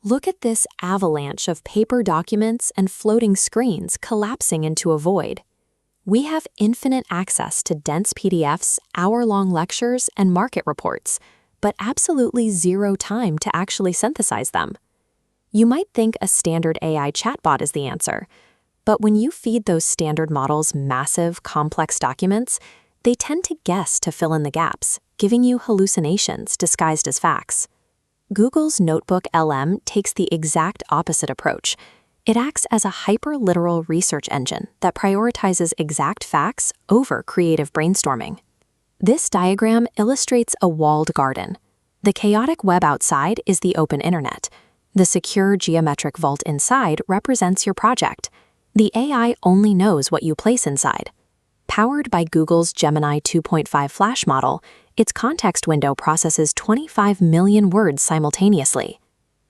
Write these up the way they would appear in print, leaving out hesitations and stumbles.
Look at this avalanche of paper documents and floating screens collapsing into a void. We have infinite access to dense PDFs, hour-long lectures, and market reports, but absolutely zero time to actually synthesize them. You might think a standard AI chatbot is the answer, but when you feed those standard models massive, complex documents, they tend to guess to fill in the gaps, giving you hallucinations disguised as facts. Google's Notebook LM takes the exact opposite approach. It acts as a hyper-literal research engine that prioritizes exact facts over creative brainstorming. This diagram illustrates a walled garden. The chaotic web outside is the open internet. The secure geometric vault inside represents your project. The AI only knows what you place inside. Powered by Google's Gemini 2.5 Flash model, its context window processes 25 million words simultaneously.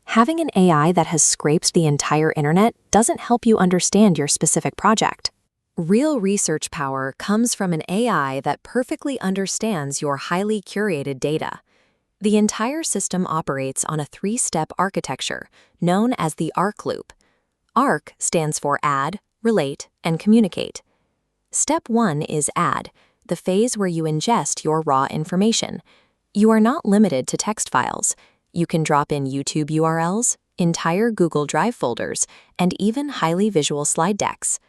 Having an AI that has scraped the entire internet doesn't help you understand your specific project. Real research power comes from an AI that perfectly understands your highly curated data. The entire system operates on a three-step architecture known as the ARC loop. ARC stands for add, relate, and communicate. Step 1 is add, the phase where you ingest your raw information. You are not limited to text files. You can drop in YouTube URLs, entire Google Drive folders, and even highly visual slide decks.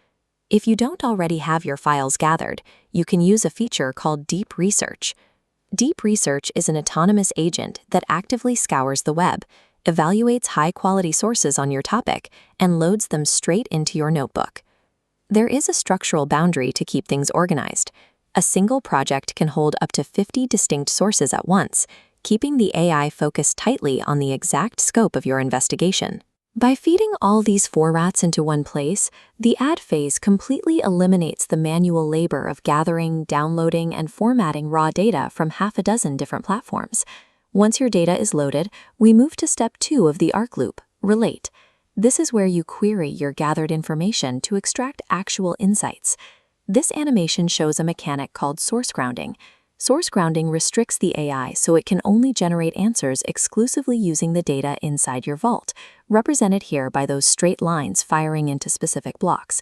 If you don't already have your files gathered, you can use a feature called Deep Research. Deep Research is an autonomous agent that actively scours the web, evaluates high-quality sources on your topic, and loads them straight into your notebook. There is a structural boundary to keep things organized. A single project can hold up to 50 distinct sources at once, keeping the AI focused tightly on the exact scope of your investigation. By feeding all these formats into one place, the add phase completely eliminates the manual labor of gathering, downloading, and formatting raw data from half a dozen different platforms. Once your data is loaded, we move to step 2 of the ARC loop, relate. This is where you query your gathered information to extract actual insights. This animation shows a mechanic called source grounding. Source grounding restricts the AI so it can only generate answers exclusively using the data inside your vault, represented here by those straight lines firing into specific blocks.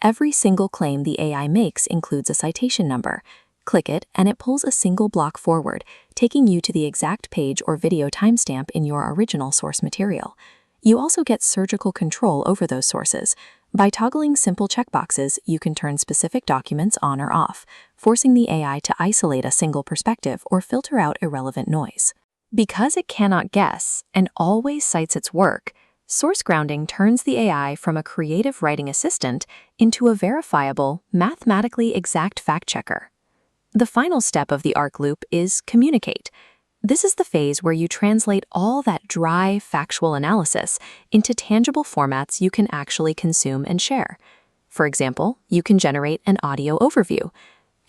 Every single claim the AI makes includes a citation number. Click it, and it pulls a single block forward, taking you to the exact page or video timestamp in your original source material. You also get surgical control over those sources. By toggling simple checkboxes, you can turn specific documents on or off, forcing the AI to isolate a single perspective or filter out irrelevant noise. Because it cannot guess and always cites its work, source grounding turns the AI from a creative writing assistant into a verifiable, mathematically exact fact-checker. The final step of the ARC loop is communicate. This is the phase where you translate all that dry, factual analysis into tangible formats you can actually consume and share. For example, you can generate an audio overview.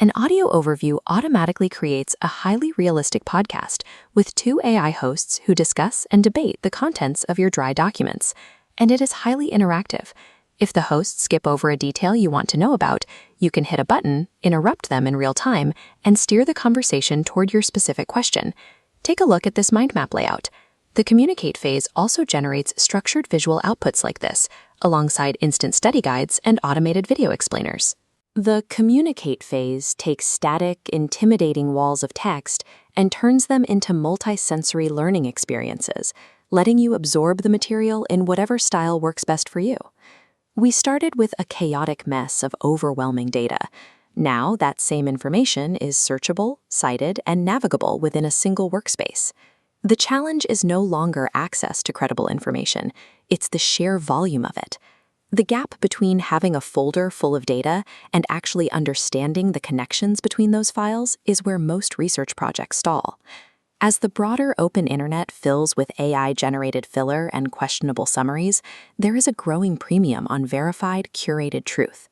An audio overview automatically creates a highly realistic podcast with 2 AI hosts who discuss and debate the contents of your dry documents, and it is highly interactive. If the hosts skip over a detail you want to know about, you can hit a button, interrupt them in real time, and steer the conversation toward your specific question. Take a look at this mind map layout. The communicate phase also generates structured visual outputs like this, alongside instant study guides and automated video explainers. The communicate phase takes static, intimidating walls of text and turns them into multi-sensory learning experiences, letting you absorb the material in whatever style works best for you. We started with a chaotic mess of overwhelming data. Now that same information is searchable, cited, and navigable within a single workspace. The challenge is no longer access to credible information, it's the sheer volume of it. The gap between having a folder full of data and actually understanding the connections between those files is where most research projects stall. As the broader open internet fills with AI-generated filler and questionable summaries, there is a growing premium on verified, curated truth.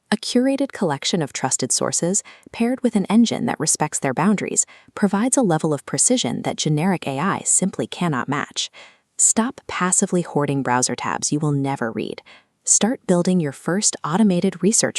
A curated collection of trusted sources, paired with an engine that respects their boundaries, provides a level of precision that generic AI simply cannot match. Stop passively hoarding browser tabs you will never read. Start building your first automated research